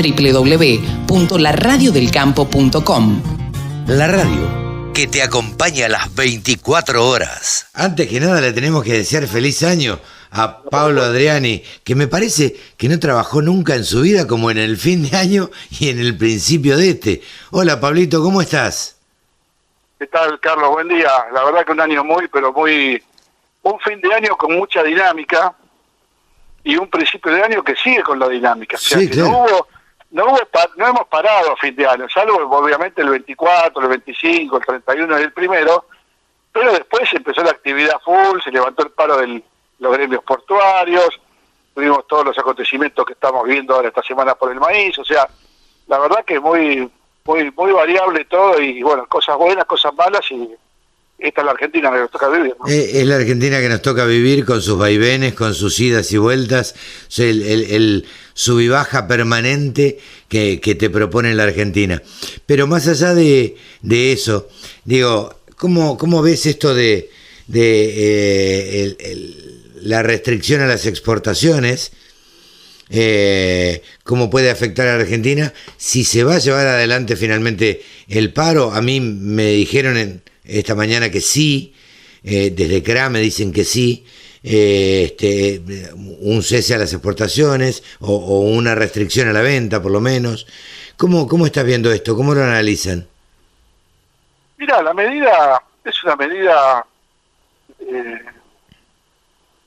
www.laradiodelcampo.com. La radio que te acompaña a las 24 horas. Antes que nada le tenemos que desear feliz año a Pablo Adriani, que me parece que no trabajó nunca en su vida como en el fin de año y en el principio de este. Hola Pablito, ¿cómo estás? ¿Qué tal, Carlos? Buen día. La verdad que un año un fin de año con mucha dinámica y un principio de año que sigue con la dinámica. O sea, Sí, que claro. no hemos parado a fin de año, salvo obviamente el 24, el 25, el 31 y el primero, pero después empezó la actividad full, se levantó el paro de los gremios portuarios, tuvimos todos los acontecimientos que estamos viendo ahora esta semana por el maíz, o sea, la verdad que muy variable todo y bueno, cosas buenas, cosas malas y esta es la Argentina que nos toca vivir, ¿no? Es la Argentina que nos toca vivir con sus vaivenes, con sus idas y vueltas, o sea, el sub y baja permanente que te propone la Argentina. Pero más allá de eso, digo, ¿cómo ves esto de la restricción a las exportaciones? ¿Cómo puede afectar a la Argentina? Si se va a llevar adelante finalmente el paro, a mí me dijeron esta mañana que sí, desde CRA me dicen que sí, un cese a las exportaciones o una restricción a la venta por lo menos. ¿Cómo estás viendo esto? ¿Cómo lo analizan? Mira, la medida es una medida,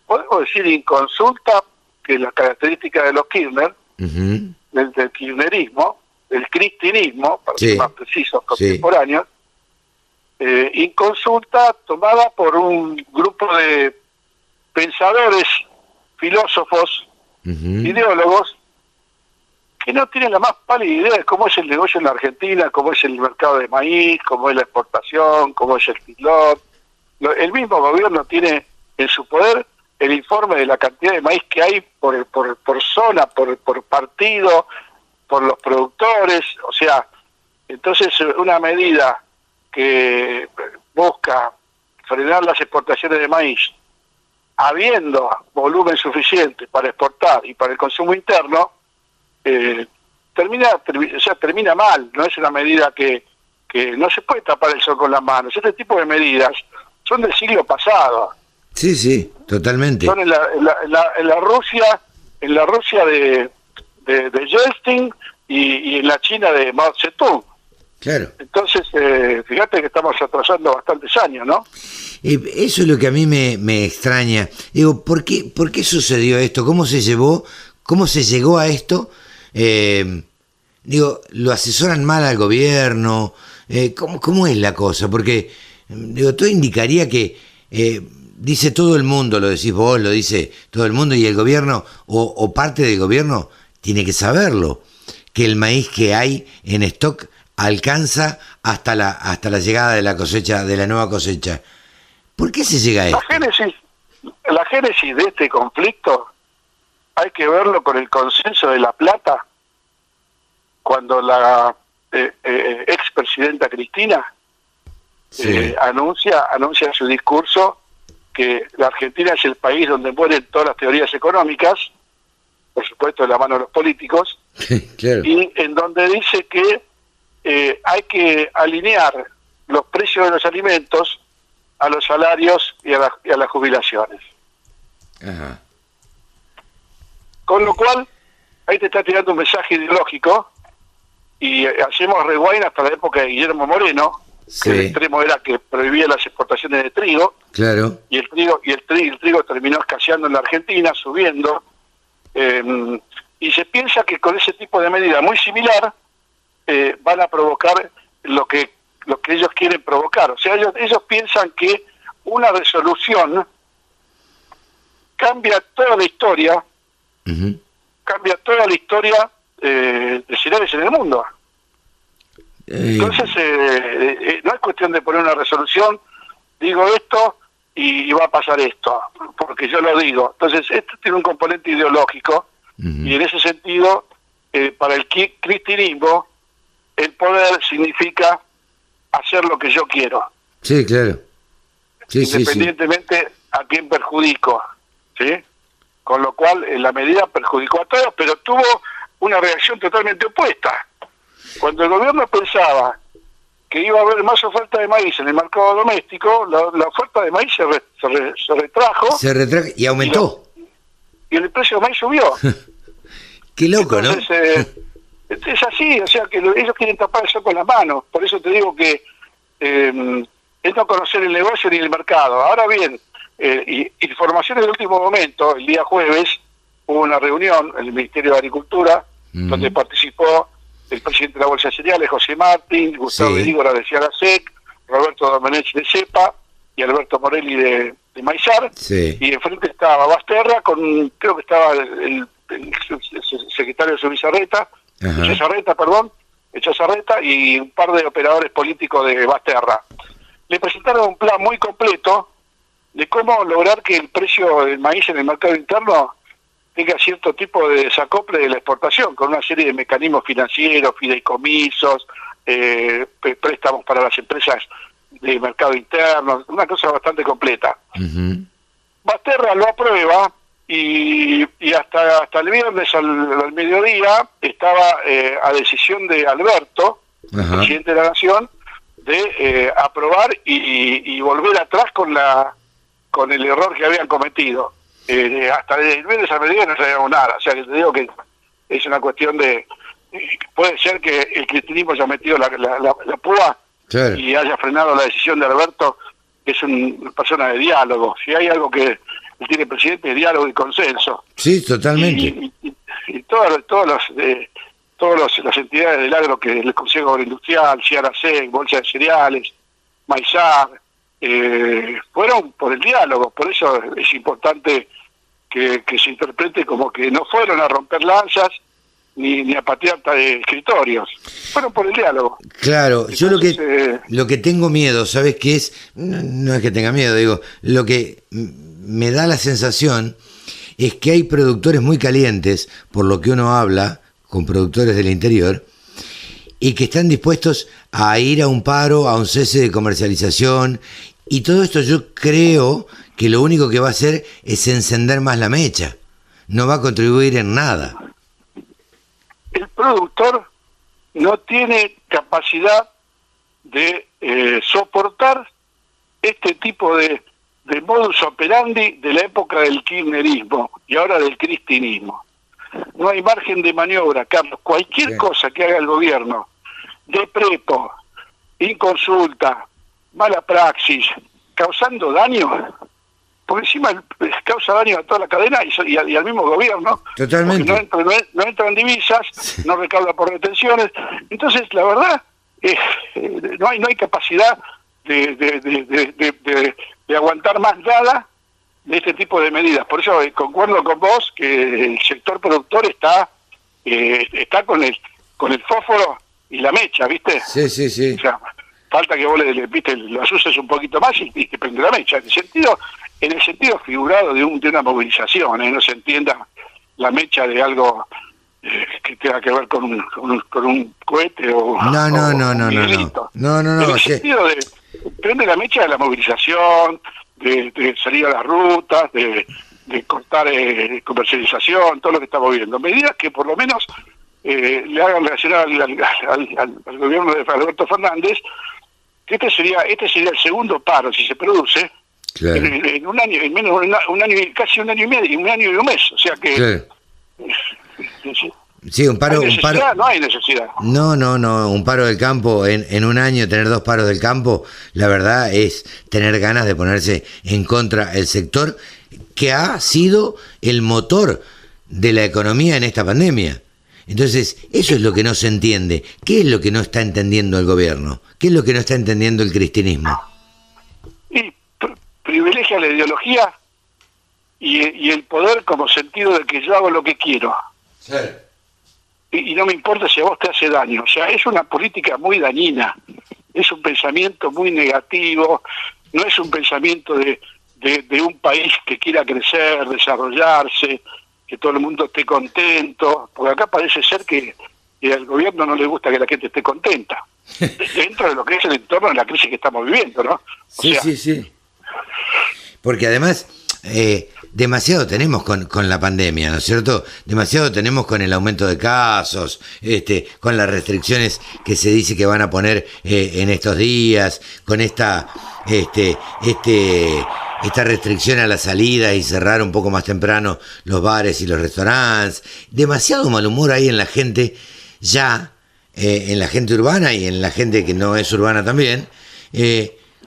podemos decir inconsulta, que la característica de los Kirchner, Uh-huh. del kirchnerismo, del cristinismo, para Sí. ser más precisos, contemporáneos, inconsulta tomada por un grupo de pensadores, filósofos, Uh-huh. ideólogos, que no tienen la más pálida idea de cómo es el negocio en la Argentina, cómo es el mercado de maíz, cómo es la exportación, cómo es el feedlot. El mismo gobierno tiene en su poder el informe de la cantidad de maíz que hay por zona, por partido, por los productores, o sea, entonces una medida que busca frenar las exportaciones de maíz, habiendo volumen suficiente para exportar y para el consumo interno, termina mal. No es una medida que no se puede tapar el sol con las manos. Este tipo de medidas son del siglo pasado. Sí, totalmente. Son en la Rusia de Yeltsin y en la China de Mao Zedong. Claro. Entonces, fíjate que estamos atrasando bastantes años, ¿no? Eso es lo que a mí me extraña. Digo, ¿por qué sucedió esto? ¿Cómo se llegó a esto? Digo, ¿lo asesoran mal al gobierno? ¿Cómo es la cosa? Porque, digo, todo indicaría que dice todo el mundo, lo decís vos, lo dice todo el mundo, y el gobierno, o parte del gobierno, tiene que saberlo, que el maíz que hay en stock alcanza hasta la llegada de la cosecha, de la nueva cosecha. ¿Por qué se llega a esto? La génesis de este conflicto hay que verlo con el consenso de La Plata, cuando la expresidenta Cristina anuncia en su discurso que la Argentina es el país donde mueren todas las teorías económicas, por supuesto de la mano de los políticos, Claro. y en donde dice que hay que alinear los precios de los alimentos a los salarios y a las jubilaciones. Ajá. Con lo cual, ahí te está tirando un mensaje ideológico y hacemos rewind hasta la época de Guillermo Moreno, Sí. que el extremo era que prohibía las exportaciones de trigo, Claro. y el trigo terminó escaseando en la Argentina, subiendo, y se piensa que con ese tipo de medida muy similar van a provocar lo que ellos quieren provocar. O sea, ellos piensan que una resolución cambia toda la historia, Uh-huh. de cereales en el mundo. Entonces, no es cuestión de poner una resolución, digo esto y va a pasar esto, porque yo lo digo. Entonces, esto tiene un componente ideológico, Uh-huh. y en ese sentido, para el cristinismo, el poder significa hacer lo que yo quiero. Sí, claro. Sí. Independientemente a quién perjudico, ¿sí? Con lo cual, la medida perjudicó a todos, pero tuvo una reacción totalmente opuesta. Cuando el gobierno pensaba que iba a haber más oferta de maíz en el mercado doméstico, la oferta de maíz se retrajo. Se retrajo y aumentó. Y el precio de maíz subió. Qué loco, entonces, ¿no? Es así, o sea que ellos quieren tapar eso con las manos. Por eso te digo que es no conocer el negocio ni el mercado. Ahora bien, informaciones del último momento, el día jueves hubo una reunión en el Ministerio de Agricultura, donde participó el presidente de la Bolsa de Cereales, José Martín, Gustavo Dígora de Ciarasec, Roberto Domenech de CEPA y Alberto Morelli de Maizar, y enfrente estaba Basterra, creo que estaba el secretario de su Echazarreta, y un par de operadores políticos de Basterra. Le presentaron un plan muy completo de cómo lograr que el precio del maíz en el mercado interno tenga cierto tipo de desacople de la exportación, con una serie de mecanismos financieros, fideicomisos, préstamos para las empresas de mercado interno, una cosa bastante completa. Basterra lo aprueba y hasta el viernes al mediodía estaba a decisión de Alberto, presidente de la Nación, de aprobar y volver atrás con el error que habían cometido. Hasta el viernes al mediodía no sabíamos nada, o sea que te digo que es una cuestión de... puede ser que el cristianismo haya metido la púa y haya frenado la decisión de Alberto, que es una persona de diálogo. Si hay algo que tiene el presidente, es diálogo y consenso. Sí, totalmente. Y todas las entidades del agro, que el Consejo Agroindustrial, Ciarasec, Bolsa de Cereales, Maizar, fueron por el diálogo. Por eso es importante que se interprete como que no fueron a romper lanzas ni a patear escritorios, fueron por el diálogo. Claro. Entonces, yo lo que tengo miedo, ¿sabes qué es? No es que tenga miedo, digo, lo que me da la sensación es que hay productores muy calientes, por lo que uno habla con productores del interior, y que están dispuestos a ir a un paro, a un cese de comercialización, y todo esto yo creo que lo único que va a hacer es encender más la mecha, no va a contribuir en nada. El productor no tiene capacidad de soportar este tipo de modus operandi de la época del kirchnerismo y ahora del cristinismo. No hay margen de maniobra, Carlos. Cualquier cosa que haga el gobierno, de prepo, inconsulta, mala praxis, causando daño, porque encima causa daño a toda la cadena y al mismo gobierno. Totalmente. No entran divisas, no recauda por retenciones. Entonces, la verdad, no hay capacidad de aguantar más nada de este tipo de medidas. Por eso concuerdo con vos que el sector productor está con el fósforo y la mecha, ¿viste? Sí. O sea, falta que vos lo asuses un poquito más y te prende la mecha. En el sentido figurado de una movilización, no se entienda la mecha de algo que tenga que ver con un cohete o No. En el sentido de prende la mecha de la movilización, de salir a las rutas, de cortar comercialización, todo lo que estamos viendo. Medidas que por lo menos le hagan reaccionar al gobierno de Alberto Fernández, que este sería el segundo paro, si se produce, en un año, en menos de un año, casi un año y medio, un año y un mes. O sea que... Sí, un paro... No hay necesidad. No, un paro del campo, en un año tener 2 paros del campo, la verdad es tener ganas de ponerse en contra el sector que ha sido el motor de la economía en esta pandemia. Entonces, eso es lo que no se entiende. ¿Qué es lo que no está entendiendo el gobierno? ¿Qué es lo que no está entendiendo el cristianismo? Y privilegia la ideología y el poder como sentido de que yo hago lo que quiero. Sí. Y no me importa si a vos te hace daño. O sea, es una política muy dañina, es un pensamiento muy negativo, no es un pensamiento de un país que quiera crecer, desarrollarse, que todo el mundo esté contento, porque acá parece ser que al gobierno no le gusta que la gente esté contenta, dentro de lo que es el entorno de la crisis que estamos viviendo, ¿no? Sí. Porque además, demasiado tenemos con la pandemia, ¿no es cierto? Demasiado tenemos con el aumento de casos, con las restricciones que se dice que van a poner en estos días, con esta restricción a la salida y cerrar un poco más temprano los bares y los restaurantes. Demasiado mal humor hay en la gente ya, en la gente urbana y en la gente que no es urbana también,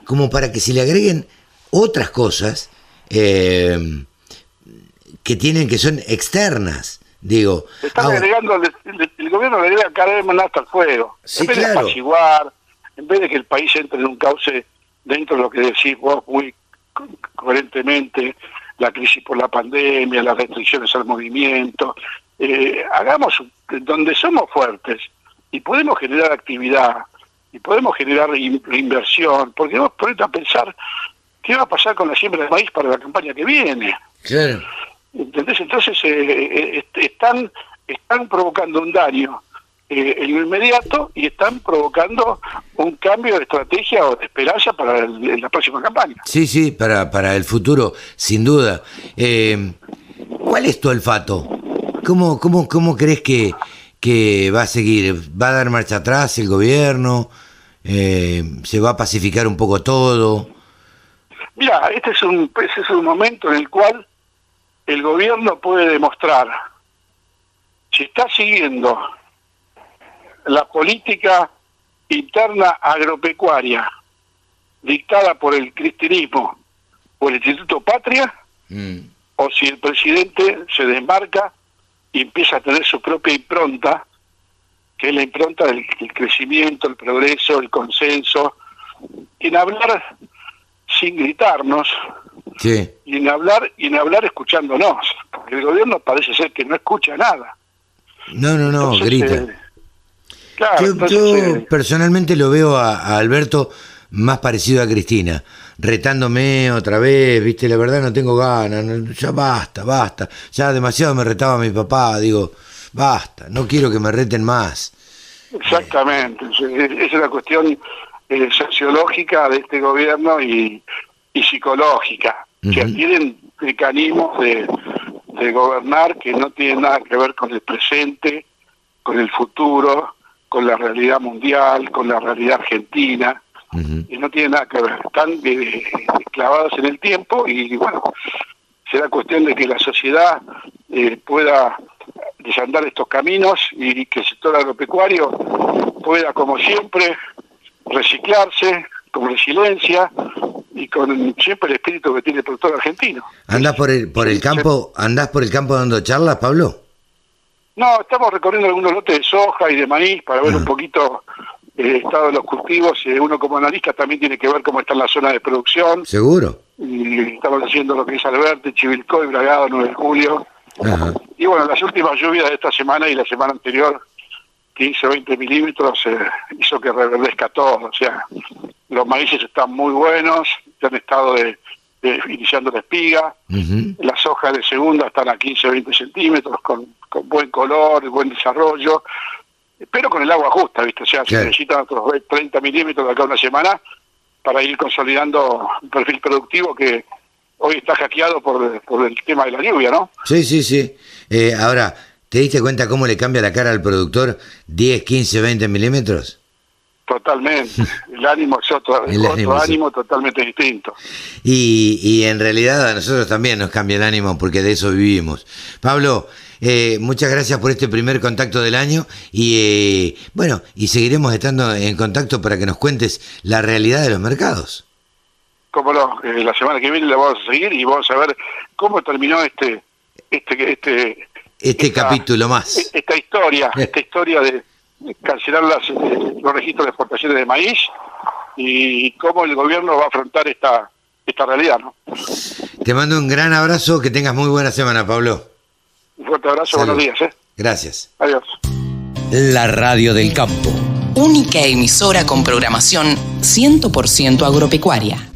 como para que se le agreguen otras cosas que son externas, digo. Están agregando, el gobierno le agrega cada vez más hasta el fuego. Sí, en vez de apaciguar, en vez de que el país entre en un cauce dentro de lo que decís vos muy coherentemente, la crisis por la pandemia, las restricciones al movimiento, hagamos donde somos fuertes y podemos generar actividad y podemos generar inversión, porque vos ponete a pensar qué va a pasar con la siembra de maíz para la campaña que viene. Claro. ¿Entendés? Entonces están provocando un daño en lo inmediato y están provocando un cambio de estrategia o de esperanza para la próxima campaña. Sí, para el futuro, sin duda. ¿Cuál es tu olfato? ¿Cómo crees que va a seguir? ¿Va a dar marcha atrás el gobierno? ¿Se va a pacificar un poco todo? Mira, ese es un momento en el cual el gobierno puede demostrar si está siguiendo la política interna agropecuaria dictada por el cristianismo, por el Instituto Patria, o si el presidente se desmarca y empieza a tener su propia impronta, que es la impronta del crecimiento, el progreso, el consenso, en hablar sin gritarnos, sí, y en hablar escuchándonos, porque el gobierno parece ser que no escucha nada. No, entonces, grita. Claro, yo personalmente lo veo a Alberto más parecido a Cristina, retándome otra vez, viste, la verdad no tengo ganas, ya basta, ya demasiado me retaba mi papá, digo, basta, no quiero que me reten más. Exactamente, esa es la cuestión sociológica de este gobierno y psicológica, que tienen mecanismos de gobernar que no tienen nada que ver con el presente, con el futuro, con la realidad mundial, con la realidad argentina, y no tienen nada que ver, están clavados en el tiempo y bueno, será cuestión de que la sociedad pueda desandar estos caminos y que el sector agropecuario pueda, como siempre, reciclarse con resiliencia y con siempre el espíritu que tiene el productor argentino. ¿Andás por el campo dando charlas, Pablo? No, estamos recorriendo algunos lotes de soja y de maíz para ver un poquito el estado de los cultivos. Uno como analista también tiene que ver cómo está la zona de producción. ¿Seguro? Y estamos haciendo lo que es Alberti, Chivilcoy, Bragado, 9 de julio. Ajá. Y bueno, las últimas lluvias de esta semana y la semana anterior, 15 o 20 milímetros, hizo que reverdezca todo. O sea, los maíces están muy buenos, ya han estado iniciando la espiga. Las hojas de segunda están a 15 o 20 centímetros, con buen color, buen desarrollo, pero con el agua justa, ¿viste? O sea, se necesitan otros 30 milímetros de acá a una semana para ir consolidando un perfil productivo que hoy está hackeado por el tema de la lluvia, ¿no? Sí. Ahora, ¿te diste cuenta cómo le cambia la cara al productor 10, 15, 20 milímetros? Totalmente. El ánimo es otro ánimo totalmente distinto. Y en realidad a nosotros también nos cambia el ánimo porque de eso vivimos. Pablo, muchas gracias por este primer contacto del año y bueno, y seguiremos estando en contacto para que nos cuentes la realidad de los mercados. Cómo no, la semana que viene la vamos a seguir y vamos a ver cómo terminó este capítulo más. Esta historia de cancelar los registros de exportaciones de maíz y cómo el gobierno va a afrontar esta realidad, ¿no? Te mando un gran abrazo, que tengas muy buena semana, Pablo. Un fuerte abrazo, Salud. Buenos días. Gracias. Adiós. La Radio del Campo. Única emisora con programación 100% agropecuaria.